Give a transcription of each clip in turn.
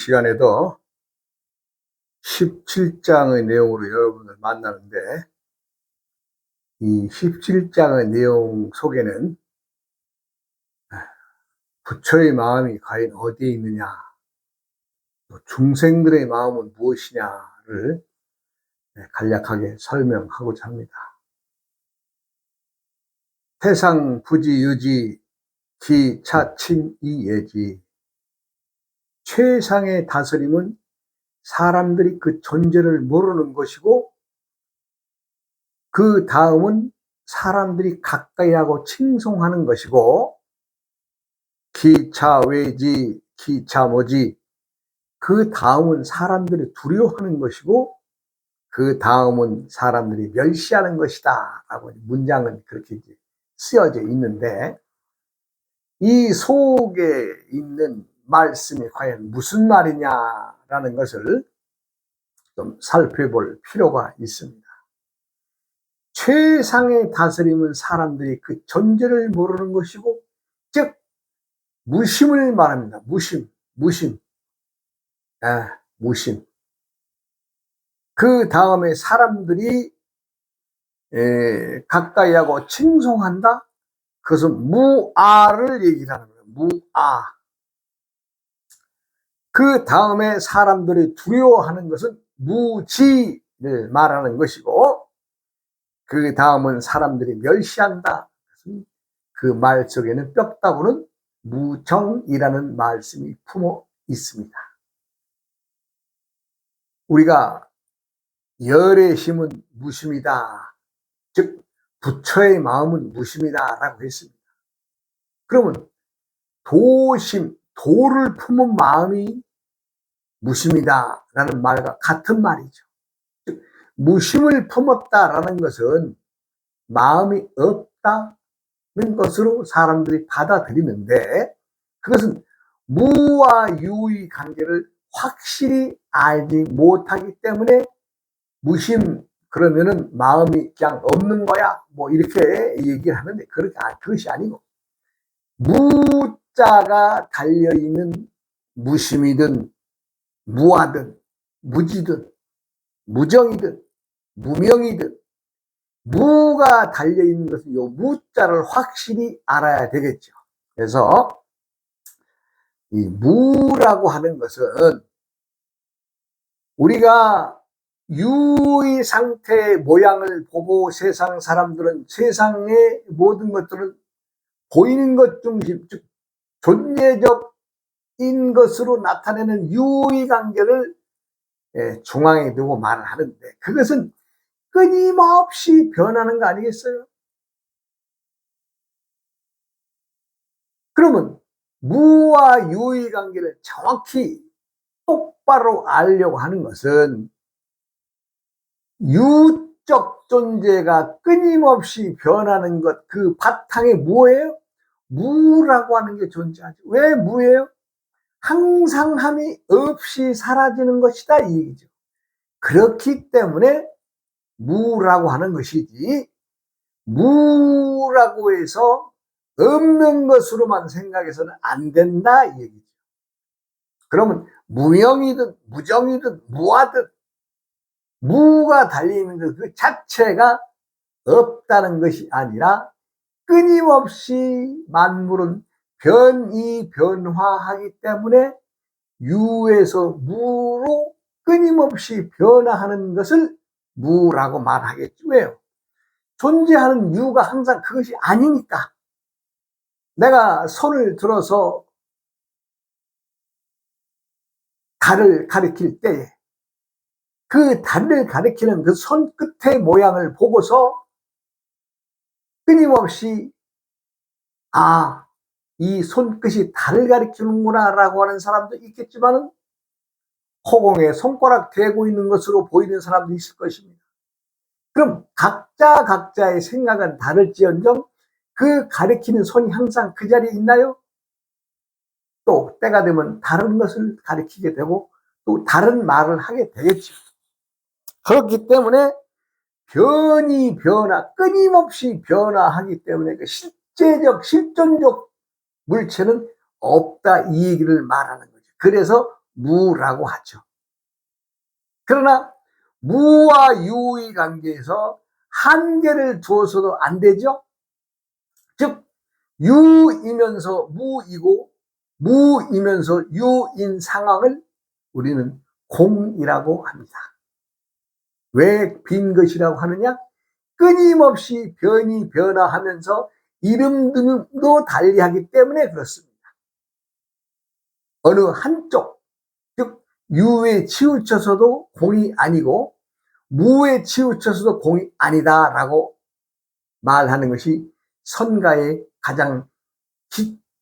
시간에도 17장의 내용으로 여러분을 만나는데, 이 17장의 내용 속에는 부처의 마음이 과연 어디에 있느냐, 또 중생들의 마음은 무엇이냐를 간략하게 설명하고자 합니다. 태상 부지 유지 기차친 이예지. 최상의 다스림은 사람들이 그 존재를 모르는 것이고, 그 다음은 사람들이 가까이 하고 칭송하는 것이고, 기차외지 기차모지, 그 다음은 사람들이 두려워하는 것이고, 그 다음은 사람들이 멸시하는 것이다 라고 문장은 그렇게 쓰여져 있는데, 이 속에 있는 말씀이 과연 무슨 말이냐라는 것을 좀 살펴볼 필요가 있습니다. 최상의 다스림은 사람들이 그 존재를 모르는 것이고, 즉 무심을 말합니다. 무심. 그 다음에 사람들이 가까이 하고 칭송한다. 그것은 무아를 얘기를 하는 거예요. 무아. 그 다음에 사람들이 두려워하는 것은 무지를 말하는 것이고, 그 다음은 사람들이 멸시한다. 그 말 속에는 뼈다구는 무정이라는 말씀이 품어 있습니다. 우리가 열의 힘은 무심이다, 즉 부처의 마음은 무심이다 라고 했습니다. 그러면 도심, 도를 품은 마음이 무심이다 라는 말과 같은 말이죠. 즉 무심을 품었다라는 것은 마음이 없다는 것으로 사람들이 받아들이는데, 그것은 무와 유의 관계를 확실히 알지 못하기 때문에 무심, 그러면은 마음이 그냥 없는 거야, 뭐 이렇게 얘기를 하는데, 그것이 아니고, 무자가 달려있는 무심이든 무아든 무지든 무정이든 무명이든, 무가 달려있는 것은 이 무자를 확실히 알아야 되겠죠. 그래서 이 무라고 하는 것은 우리가 유의 상태의 모양을 보고 세상 사람들은 세상의 모든 것들은 보이는 것 중심, 즉 존재적인 것으로 나타내는 유의 관계를 중앙에 두고 말을 하는데, 그것은 끊임없이 변하는 거 아니겠어요? 그러면 무와 유의 관계를 정확히 똑바로 알려고 하는 것은 유적 존재가 끊임없이 변하는 것, 그 바탕에 뭐예요? 무라고 하는 게 존재하죠. 왜 무예요? 항상함이 없이 사라지는 것이다 이 얘기죠. 그렇기 때문에 무라고 하는 것이지, 무라고 해서 없는 것으로만 생각해서는 안 된다 이 얘기죠. 그러면 무명이든 무정이든 무아든 무가 달려있는 것 그 자체가 없다는 것이 아니라, 끊임없이 만물은 변화하기 때문에 유에서 무로 끊임없이 변화하는 것을 무라고 말하겠죠. 왜요? 존재하는 유가 항상 그것이 아니니까. 내가 손을 들어서 달을 가리킬 때에 그 달을 가리키는 그 손끝의 모양을 보고서 끊임없이 이 손끝이 달을 가리키는구나 라고 하는 사람도 있겠지만, 허공에 손가락 대고 있는 것으로 보이는 사람도 있을 것입니다. 그럼 각자의 생각은 다를지언정 그 가리키는 손이 항상 그 자리에 있나요? 또 때가 되면 다른 것을 가리키게 되고 또 다른 말을 하게 되겠죠. 그렇기 때문에 끊임없이 변화하기 때문에 그 실존적 물체는 없다 이 얘기를 말하는 거죠. 그래서 무라고 하죠. 그러나 무와 유의 관계에서 한계를 두어서도 안 되죠. 즉 유이면서 무이고 무이면서 유인 상황을 우리는 공이라고 합니다. 왜 빈 것이라고 하느냐? 끊임없이 변이 변화하면서 이름 등도 달리하기 때문에 그렇습니다. 어느 한쪽, 즉 유에 치우쳐서도 공이 아니고 무에 치우쳐서도 공이 아니다라고 말하는 것이 선가의 가장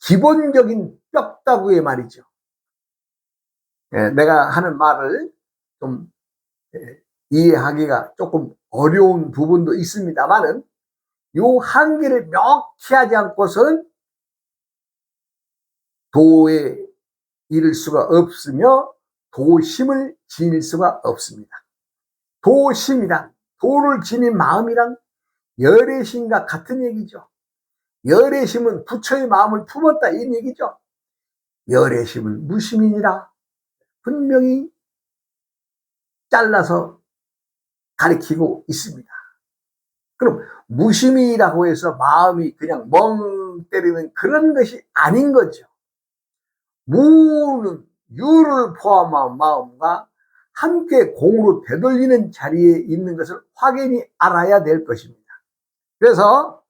기본적인 뼈다구의 말이죠. 내가 하는 말을 좀 이해하기가 조금 어려운 부분도 있습니다만은 요 한계를 명쾌하지 않고서는 도에 이를 수가 없으며 도심을 지닐 수가 없습니다. 도심이란, 도를 지닌 마음이란 열애심과 같은 얘기죠. 열애심은 부처의 마음을 품었다 이 얘기죠. 열애심은 무심이니라 분명히 잘라서 가리키고 있습니다. 그럼 무심이라고 해서 마음이 그냥 멍 때리는 그런 것이 아닌 거죠. 무는 유를 포함한 마음과 함께 공으로 되돌리는 자리에 있는 것을 확연히 알아야 될 것입니다. 그래서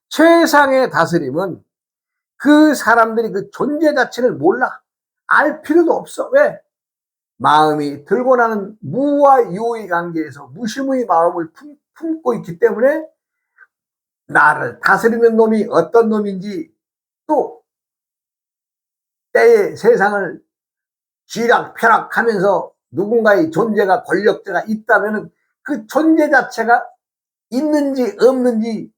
최상의 다스림은 그 사람들이 그 존재 자체를 몰라. 알 필요도 없어. 왜? 마음이 들고 나는 무와 유의 관계에서 무심의 마음을 품고 있기 때문에 나를 다스리는 놈이 어떤 놈인지, 또 때의 세상을 쥐락펴락하면서 누군가의 존재가, 권력자가 있다면 그 존재 자체가 있는지 없는지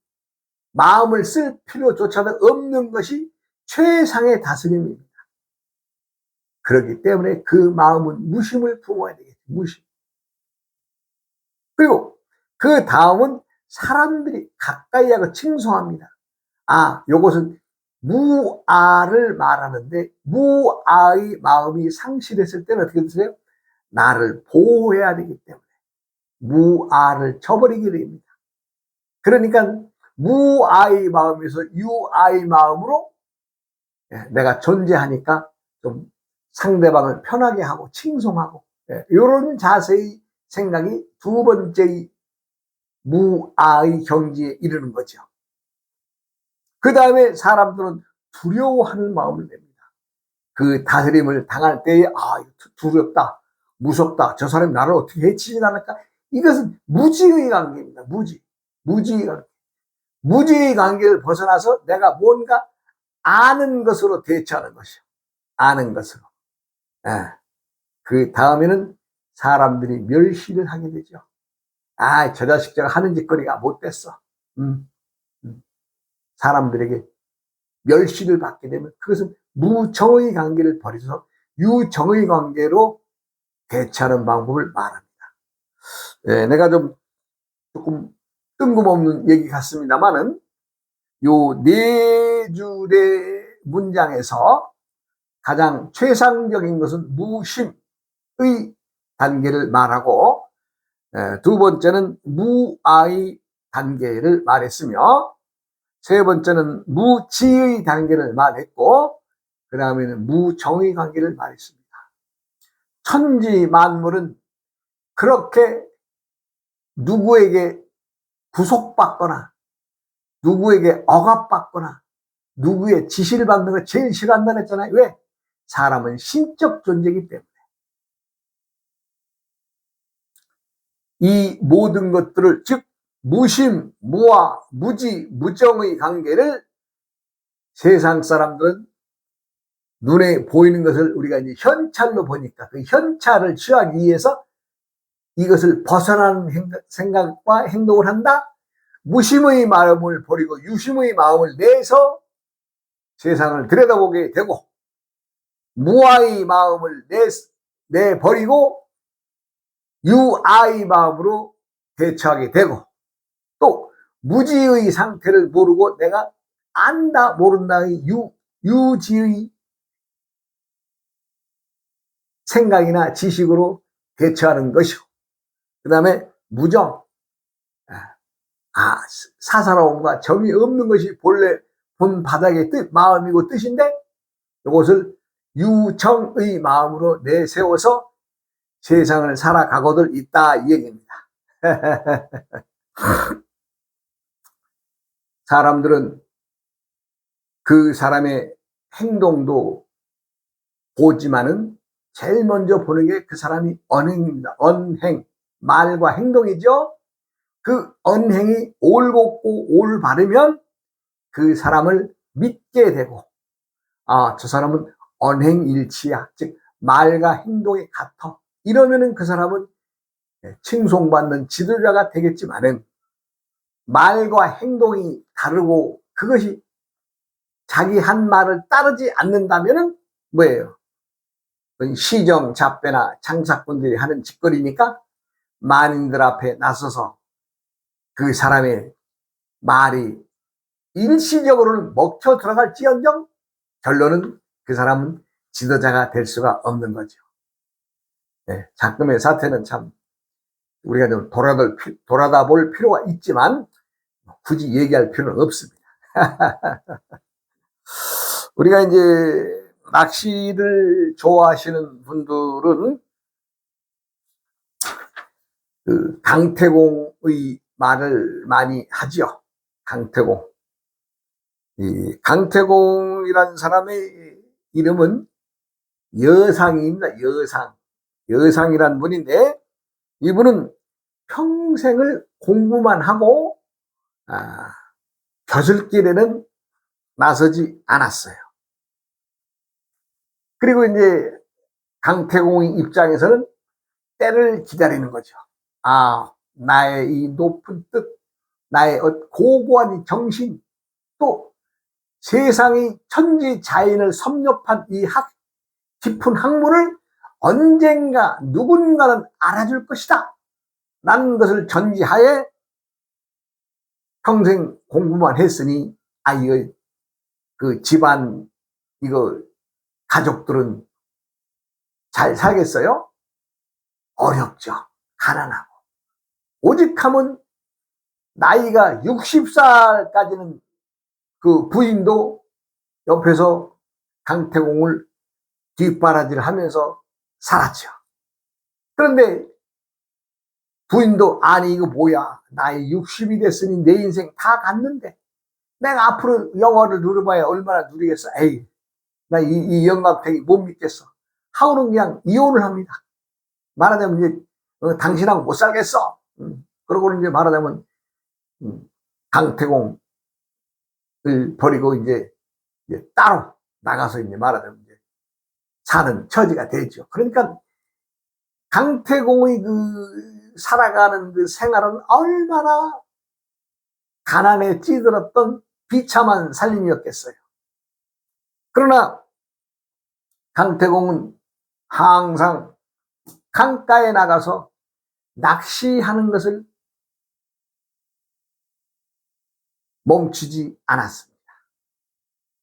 마음을 쓸 필요조차도 없는 것이 최상의 다스림입니다. 그렇기 때문에 그 마음은 무심을 품어야 되겠죠. 무심. 그리고 그 다음은 사람들이 가까이 하고 칭송합니다. 아, 요것은 무아를 말하는데, 무아의 마음이 상실했을 때는 어떻게 되세요? 나를 보호해야 되기 때문에 무아를 저버리게 됩니다. 그러니까 무아의 마음에서 유아의 마음으로 내가 존재하니까 좀 상대방을 편하게 하고 칭송하고, 이런 자세의 생각이 두 번째의 무아의 경지에 이르는 거죠. 그 다음에 사람들은 두려워하는 마음을 냅니다. 그 다스림을 당할 때에 두렵다, 무섭다, 저 사람이 나를 어떻게 해치지 않을까. 이것은 무지의 관계입니다. 무지의 관계. 무지의 관계를 벗어나서 내가 뭔가 아는 것으로 대처하는 것이요. 아는 것으로. 그 다음에는 사람들이 멸시를 하게 되죠. 저 자식 제가 하는 짓거리가 못됐어. 사람들에게 멸시를 받게 되면 그것은 무정의 관계를 버려서 유정의 관계로 대처하는 방법을 말합니다. 내가 조금 뜬금없는 얘기 같습니다만은 요 네 줄의 문장에서 가장 최상적인 것은 무심의 단계를 말하고, 두 번째는 무아의 단계를 말했으며, 세 번째는 무지의 단계를 말했고, 그 다음에는 무정의 관계를 말했습니다. 천지 만물은 그렇게 누구에게 구속받거나 누구에게 억압받거나 누구의 지시를 받는 걸 제일 싫어한다고 했잖아요. 왜? 사람은 신적 존재이기 때문에. 이 모든 것들을, 즉 무심, 무아, 무지, 무정의 관계를 세상 사람들은 눈에 보이는 것을 우리가 이제 현찰로 보니까 그 현찰을 취하기 위해서 이것을 벗어나는 생각과 행동을 한다. 무심의 마음을 버리고 유심의 마음을 내서 세상을 들여다보게 되고, 무아의 마음을 내버리고 유아의 마음으로 대처하게 되고, 또 무지의 상태를 모르고 내가 안다 모른다의 유지의 생각이나 지식으로 대처하는 것이고, 그 다음에 무정, 사사로움과 정이 없는 것이 본래 본 바닥의 마음이고 뜻인데, 이것을 유정의 마음으로 내세워서 세상을 살아가고들 있다, 이 얘기입니다. 사람들은 그 사람의 행동도 보지만은 제일 먼저 보는 게 그 사람이 언행입니다. 언행, 말과 행동이죠. 그 언행이 올곧고 올바르면 그 사람을 믿게 되고, 저 사람은 언행일치야, 즉 말과 행동이 같아, 이러면은 그 사람은 칭송받는 지도자가 되겠지만은, 말과 행동이 다르고 그것이 자기 한 말을 따르지 않는다면은 뭐예요? 시정 잡배나 장사꾼들이 하는 짓거리니까 만인들 앞에 나서서 그 사람의 말이 일시적으로는 먹혀 들어갈지언정 결론은 그 사람은 지도자가 될 수가 없는 거죠. 네, 작금의 사태는 참 우리가 좀 돌아다 볼 필요가 있지만 굳이 얘기할 필요는 없습니다. 우리가 이제 낚시를 좋아하시는 분들은 그 강태공의 말을 많이 하죠. 강태공. 이 강태공이라는 사람의 이름은 여상입니다. 여상. 여상이라는 분인데, 이분은 평생을 공부만 하고 벼슬길에는 나서지 않았어요. 그리고 이제 강태공의 입장에서는 때를 기다리는 거죠. 나의 이 높은 뜻, 나의 고고한 이 정신, 또 세상의 천지자연을 섭렵한 이 깊은 학문을 언젠가 누군가는 알아줄 것이다 라는 것을 전제하에 평생 공부만 했으니, 이거 그 집안, 이거 가족들은 잘 살겠어요? 어렵죠. 가난하고. 오직하면 나이가 60살까지는 그 부인도 옆에서 강태공을 뒷바라지를 하면서 살았죠. 그런데 부인도 이거 뭐야, 나이 60이 됐으니 내 인생 다 갔는데 내가 앞으로 영화를 누려봐야 얼마나 누리겠어. 나 이 영감탱이 못 믿겠어 하고는 그냥 이혼을 합니다. 말하자면 이제 당신하고 못 살겠어. 그러고는 이제 말하자면 강태공을 버리고 이제 따로 나가서 이제 말하자면 이제 사는 처지가 되죠. 그러니까 강태공의 그 살아가는 그 생활은 얼마나 가난에 찌들었던 비참한 살림이었겠어요. 그러나 강태공은 항상 강가에 나가서 낚시하는 것을 멈추지 않았습니다.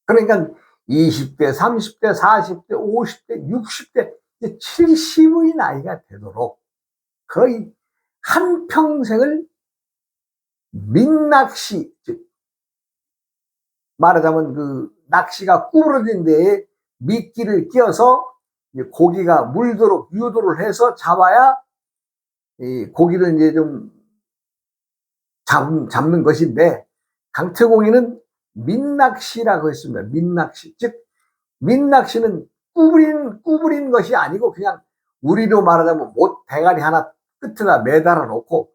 그러니까 20대, 30대, 40대, 50대, 60대, 70의 나이가 되도록 거의 한평생을 민낚시, 즉 말하자면 그 낚시가 구부러진 데에 미끼를 끼워서 고기가 물도록 유도를 해서 잡아야 이 고기를 이제 좀 잡는 것인데, 강태공이는 민낚시라고 했습니다. 민낚시. 즉, 민낚시는 구부린 것이 아니고 그냥 우리로 말하자면 못 대가리 하나 끝에다 매달아 놓고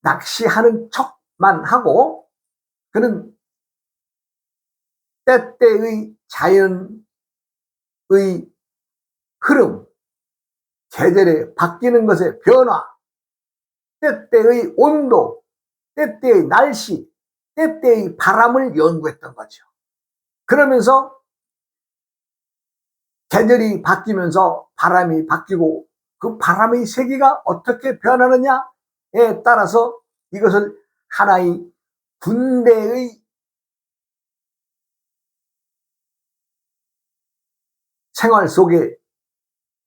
낚시하는 척만 하고, 그는 때때의 자연의 흐름, 계절에 바뀌는 것의 변화, 때때의 온도, 때때의 날씨, 때때의 바람을 연구했던 거죠. 그러면서 계절이 바뀌면서 바람이 바뀌고 그 바람의 세기가 어떻게 변하느냐에 따라서 이것을 하나의 군대의 생활 속에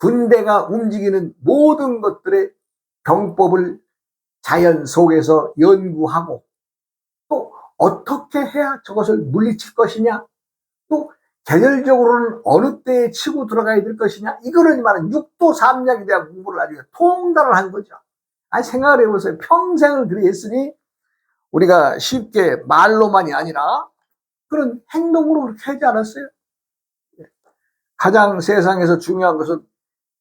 군대가 움직이는 모든 것들의 병법을 자연 속에서 연구하고 또 어떻게 해야 저것을 물리칠 것이냐, 또 계절적으로는 어느 때에 치고 들어가야 될 것이냐, 이거를 말하는 육도 삼약에 대한 공부를 아주 통달을 한 거죠. 아니, 생각을 해보세요. 평생을 그리 했으니 우리가 쉽게 말로만이 아니라 그런 행동으로 그렇게 하지 않았어요? 가장 세상에서 중요한 것은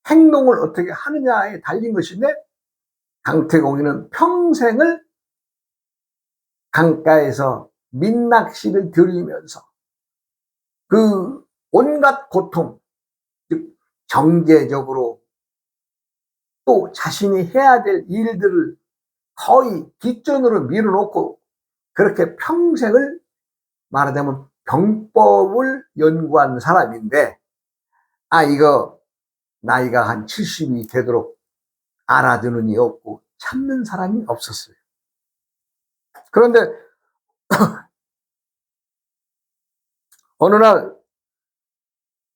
행동을 어떻게 하느냐에 달린 것인데, 강태공이는 평생을 강가에서 민낚시를 들이면서 그 온갖 고통, 즉 경제적으로 또 자신이 해야 될 일들을 거의 뒷전으로 밀어놓고 그렇게 평생을 말하자면 병법을 연구한 사람인데, 이거 나이가 한 70이 되도록 알아주는 이 없고 참는 사람이 없었어요. 그런데 어느 날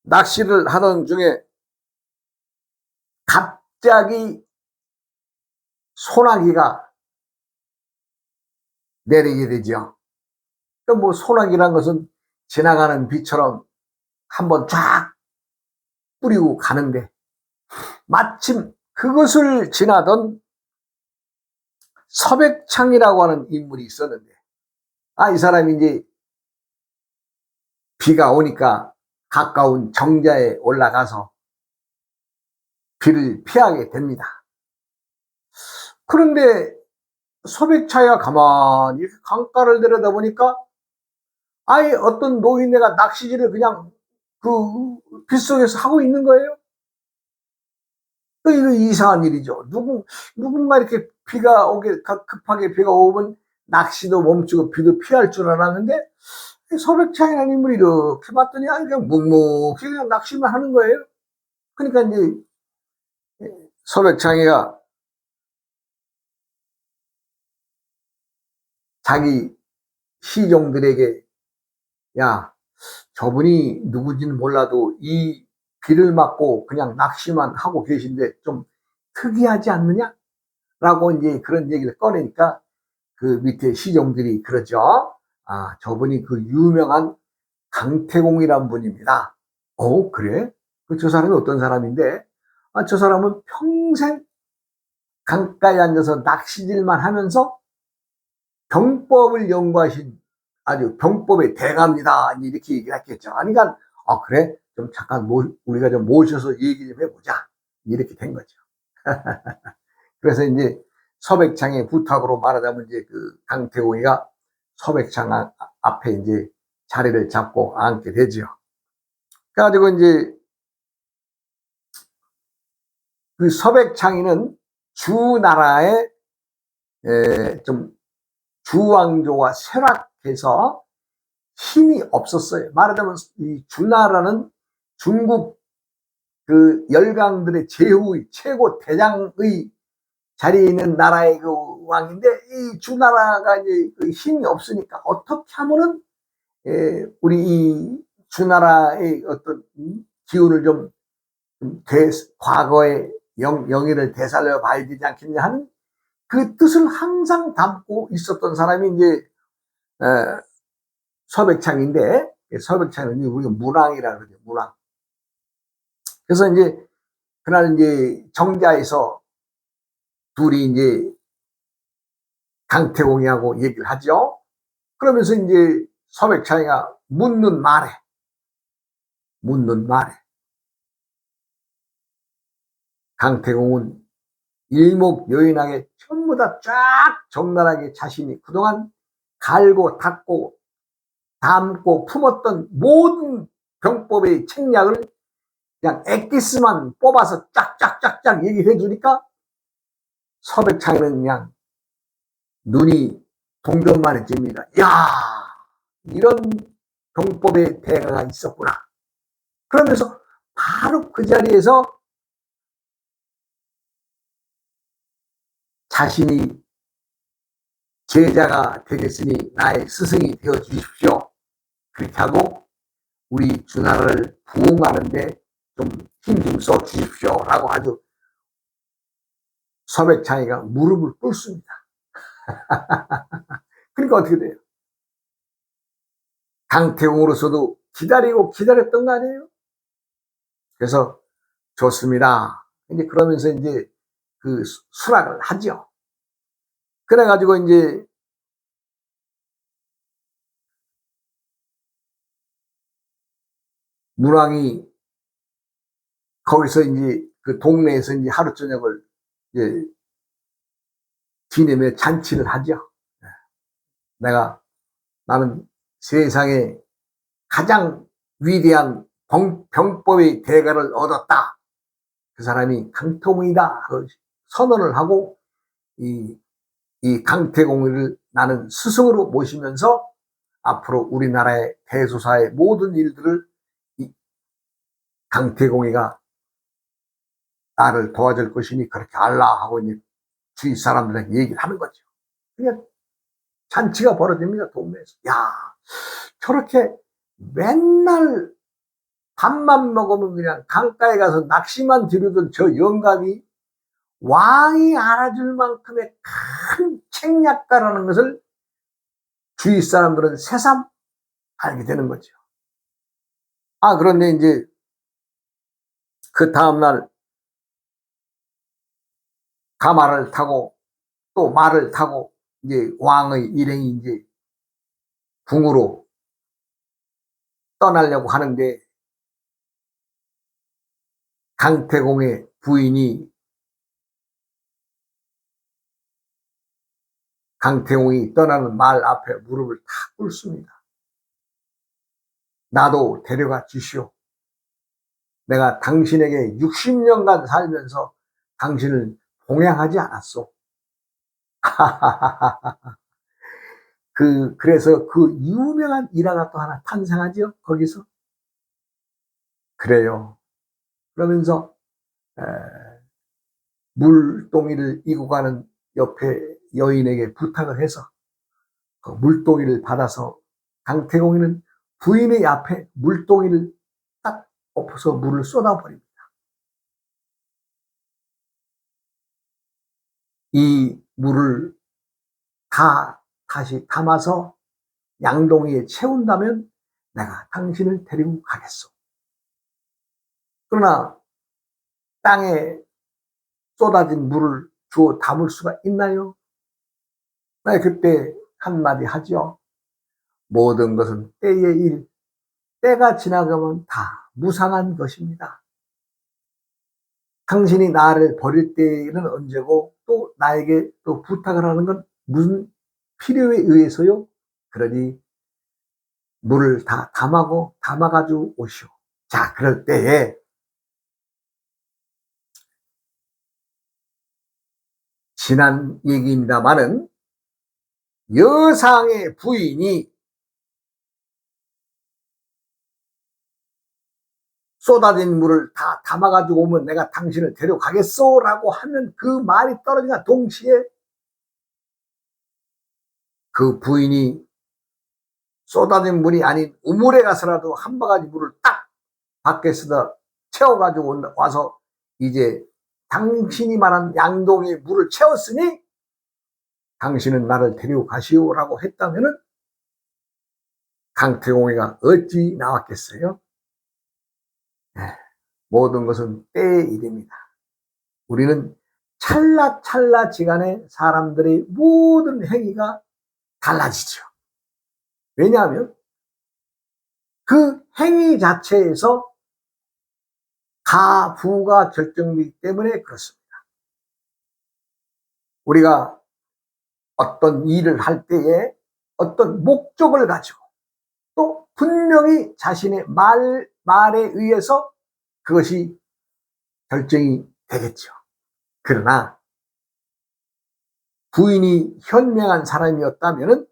낚시를 하던 중에 갑자기 소나기가 내리게 되죠. 뭐 소나기란 것은 지나가는 비처럼 한번 쫙 뿌리고 가는데, 마침 그것을 지나던 서백창이라고 하는 인물이 있었는데, 이 사람이 이제 비가 오니까 가까운 정자에 올라가서 비를 피하게 됩니다. 그런데 서백창이가 가만히 강가를 내려다보니까 어떤 노인네가 낚시질을 그냥 그 빗속에서 하고 있는 거예요. 이거 이상한 일이죠. 누군가 이렇게 비가 오게, 급하게 비가 오면 낚시도 멈추고 비도 피할 줄 알았는데, 서백창이라는 인물이 이렇게 봤더니 그냥 묵묵히 그냥 낚시만 하는 거예요. 그러니까 이제 서백창이가 자기 시종들에게, 야, 저분이 누구지는 몰라도 이 비를 맞고 그냥 낚시만 하고 계신데 좀 특이하지 않느냐? 라고 이제 그런 얘기를 꺼내니까 그 밑에 시종들이 그러죠. 저분이 그 유명한 강태공이란 분입니다. 그래? 저 사람이 어떤 사람인데? 저 사람은 평생 강가에 앉아서 낚시질만 하면서 병법을 연구하신 아주 병법의 대가입니다. 이렇게 얘기를 했겠죠. 그러니까 그래? 좀 잠깐 우리가 좀 모셔서 얘기 좀 해보자. 이렇게 된 거죠. 그래서 이제 서백창의 부탁으로 말하자면 이제 그 강태공이가 서백창 앞에 이제 자리를 잡고 앉게 되죠. 그래가지고 이제 그 서백창이는 주나라의 좀 주왕조가 쇠락해서 힘이 없었어요. 말하자면 이 주나라는 중국 그 열강들의 제후의 최고 대장의 자리에 있는 나라의 그 왕인데, 이 주나라가 이제 그 힘이 없으니까 어떻게 하면은 우리 이 주나라의 어떤 기운을 좀 과거의 영예를 되살려 봐야 되지 않겠냐 하는 그 뜻을 항상 담고 있었던 사람이 이제 서백창인데, 서백창은 우리가 문왕이라 그러죠. 문왕. 그래서 이제 그날 이제 정자에서 둘이 이제 강태공이하고 얘기를 하죠. 그러면서 이제 서백창이가 묻는 말에 강태공은 일목요연하게 전부 다 쫙 적나라하게 자신이 그동안 갈고 닦고 담고 품었던 모든 병법의 책략을 그냥 엑기스만 뽑아서 쫙쫙쫙쫙 얘기해 주니까 서백창이는 그냥 눈이 동전만해집니다. 야, 이런 병법의 대가가 있었구나. 그러면서 바로 그 자리에서 자신이 제자가 되겠으니 나의 스승이 되어 주십시오. 그렇게 하고 우리 주나라를 부흥하는데 좀 힘 좀 써 주십시오. 라고 아주 서백창이가 무릎을 꿇습니다. 그러니까 어떻게 돼요? 강태공으로서도 기다리고 기다렸던 거 아니에요? 그래서 좋습니다. 이제 그러면서 이제 그 수락을 하죠. 그래가지고 이제 문왕이 거기서 이제 그 동네에서 이제 하루 저녁을 이제 지내며 잔치를 하죠. 나는 세상에 가장 위대한 병법의 대가를 얻었다. 그 사람이 강태공이다. 선언을 하고 이 강태공을 나는 스승으로 모시면서 앞으로 우리나라의 대소사의 모든 일들을 이 강태공이가 나를 도와줄 것이니 그렇게 알라 하고 이제 주위 사람들에게 얘기를 하는 거죠. 그냥 잔치가 벌어집니다, 동네에서. 야, 저렇게 맨날 밥만 먹으면 그냥 강가에 가서 낚시만 들이던 저 영감이 왕이 알아줄 만큼의 큰 책략가라는 것을 주위 사람들은 새삼 알게 되는 거죠. 그런데 이제 그 다음날 가마를 타고 또 말을 타고 이제 왕의 일행이 이제 궁으로 떠나려고 하는데 강태공의 부인이 강태공이 떠나는 말 앞에 무릎을 탁 꿇습니다. 나도 데려가 주시오. 내가 당신에게 60년간 살면서 당신을 봉양하지 않았소. 그래서 그 유명한 일화가 또 하나 탄생하죠, 거기서. 그래요. 그러면서 물동이를 이고 가는 옆에 여인에게 부탁을 해서 그 물동이를 받아서 강태공이는 부인의 앞에 물동이를 딱 엎어서 물을 쏟아버립니다. 이 물을 다시 담아서 양동이에 채운다면 내가 당신을 데리고 가겠소. 그러나 땅에 쏟아진 물을 주워 담을 수가 있나요? 그때 한마디 하죠. 모든 것은 때의 일, 때가 지나가면 다 무상한 것입니다. 당신이 나를 버릴 때는 언제고 또 나에게 또 부탁을 하는 건 무슨 필요에 의해서요? 그러니 물을 다 담아가지고 오시오. 자, 그럴 때에 지난 얘기입니다마는 여상의 부인이 쏟아진 물을 다 담아가지고 오면 내가 당신을 데려가겠소 라고 하면 그 말이 떨어지나 동시에 그 부인이 쏟아진 물이 아닌 우물에 가서라도 한 바가지 물을 딱 밖에서 채워가지고 와서 이제 당신이 말한 양동이에 물을 채웠으니 당신은 나를 데리고 가시오라고 했다면은 강태공이가 어찌 나왔겠어요? 모든 것은 때의 일입니다. 우리는 찰나찰나지간에 사람들의 모든 행위가 달라지죠. 왜냐하면 그 행위 자체에서 가부가 결정되기 때문에 그렇습니다. 우리가 어떤 일을 할 때에 어떤 목적을 가지고 또 분명히 자신의 말에 의해서 그것이 결정이 되겠죠. 그러나 부인이 현명한 사람이었다면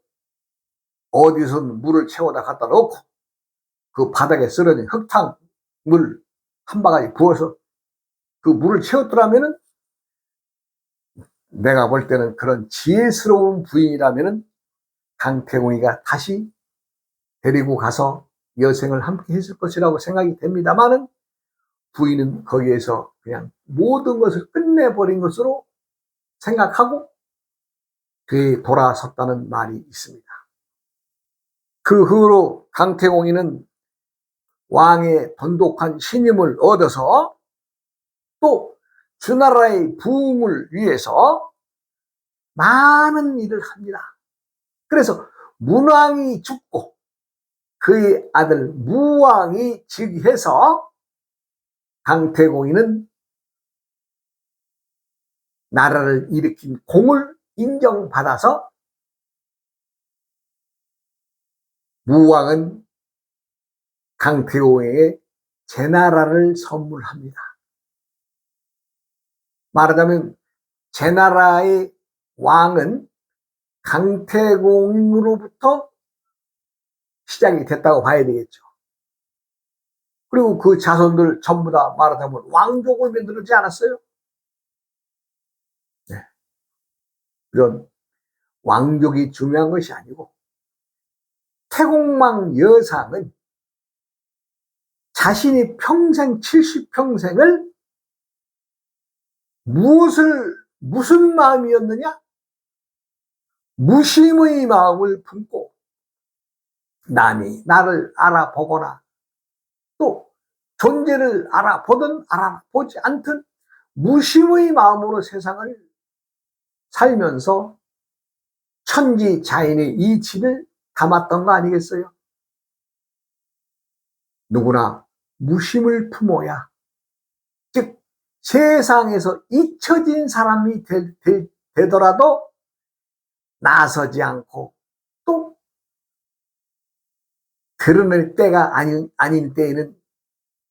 어디서 물을 채워다 갖다 놓고 그 바닥에 쓰러진 흙탕물 한 바가지 부어서 그 물을 채웠더라면 내가 볼 때는 그런 지혜스러운 부인이라면 강태공이가 다시 데리고 가서 여생을 함께 했을 것이라고 생각이 됩니다만은 부인은 거기에서 그냥 모든 것을 끝내버린 것으로 생각하고 뒤에 돌아섰다는 말이 있습니다. 그 후로 강태공이는 왕의 돈독한 신임을 얻어서 또 주나라의 부흥을 위해서 많은 일을 합니다. 그래서 문왕이 죽고 그의 아들 무왕이 즉위해서 강태공이는 나라를 일으킨 공을 인정받아서 무왕은 강태공에게 제나라를 선물합니다. 말하자면 제나라의 왕은 강태공으로부터 시작이 됐다고 봐야 되겠죠. 그리고 그 자손들 전부 다 말하자면 왕족을 만들지 않았어요? 네. 이런 왕족이 중요한 것이 아니고 태공망 여상은 자신이 평생 70평생을 무슨 마음이었느냐? 무심의 마음을 품고 남이 나를 알아보거나 또 존재를 알아보든 알아보지 않든 무심의 마음으로 세상을 살면서 천지자인의 이치를 담았던 거 아니겠어요? 누구나 무심을 품어야, 즉 세상에서 잊혀진 사람이 되더라도 나서지 않고 또 드러낼 때가 아닌 때에는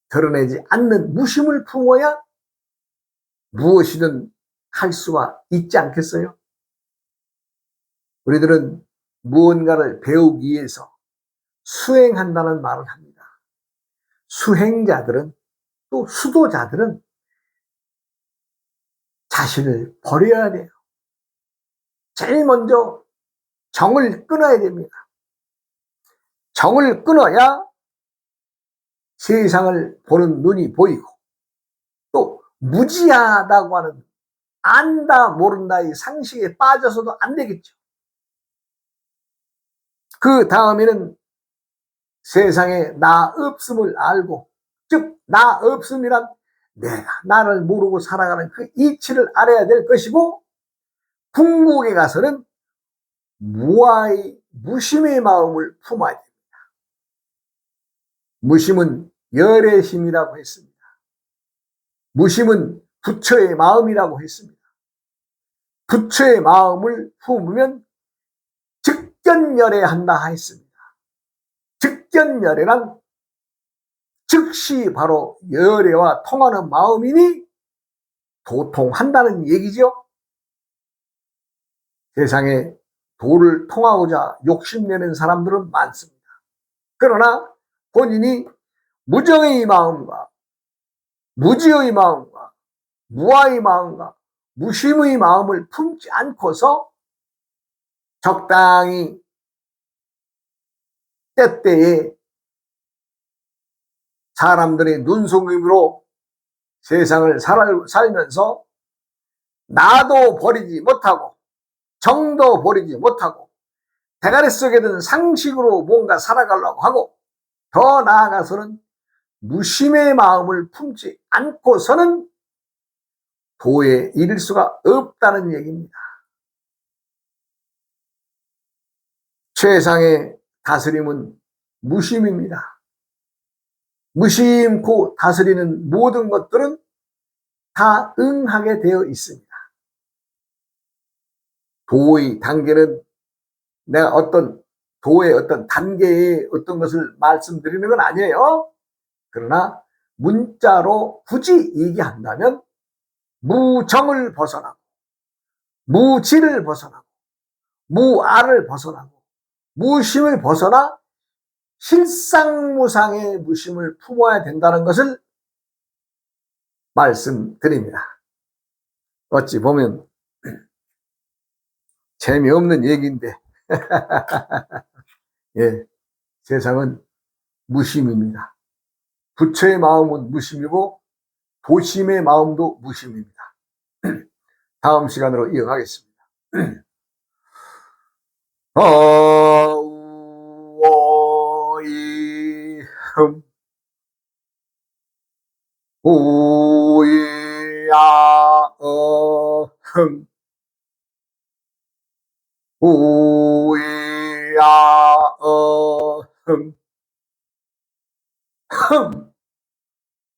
드러내지 않는 무심을 품어야 무엇이든 할 수가 있지 않겠어요? 우리들은 무언가를 배우기 위해서 수행한다는 말을 합니다. 수행자들은 또 수도자들은 자신을 버려야 돼요. 제일 먼저 정을 끊어야 됩니다. 정을 끊어야 세상을 보는 눈이 보이고 또 무지하다고 하는 안다 모른다의 상식에 빠져서도 안 되겠죠. 그 다음에는 세상에 나 없음을 알고, 즉 나 없음이란 내가 나를 모르고 살아가는 그 이치를 알아야 될 것이고, 궁극에 가서는 무심의 마음을 품어야 됩니다. 무심은 열의 힘이라고 했습니다. 무심은 부처의 마음이라고 했습니다. 부처의 마음을 품으면 즉견열애한다 했습니다. 즉견열애란 즉시 바로 열애와 통하는 마음이니 도통한다는 얘기죠. 세상에 도를 통하고자 욕심내는 사람들은 많습니다. 그러나 본인이 무정의 마음과 무지의 마음과 무아의 마음과 무심의 마음을 품지 않고서 적당히 때때에 사람들의 눈속임으로 세상을 살면서 나도 버리지 못하고 정도 버리지 못하고 대가리 속에 든 상식으로 뭔가 살아가려고 하고 더 나아가서는 무심의 마음을 품지 않고서는 도에 이를 수가 없다는 얘기입니다. 최상의 다스림은 무심입니다. 무심코 다스리는 모든 것들은 다 응하게 되어 있습니다. 도의 단계는 내가 어떤 도의 어떤 단계의 어떤 것을 말씀드리는 건 아니에요. 그러나 문자로 굳이 얘기한다면 무정을 벗어나고 무지를 벗어나고 무아를 벗어나고 무심을 벗어나 실상무상의 무심을 품어야 된다는 것을 말씀드립니다. 어찌 보면 재미없는 얘기인데 예, 세상은 무심입니다. 부처의 마음은 무심이고 도심의 마음도 무심입니다. 다음 시간으로 이어가겠습니다. 어우어이흠 우이야어흠 우이야어흠 흠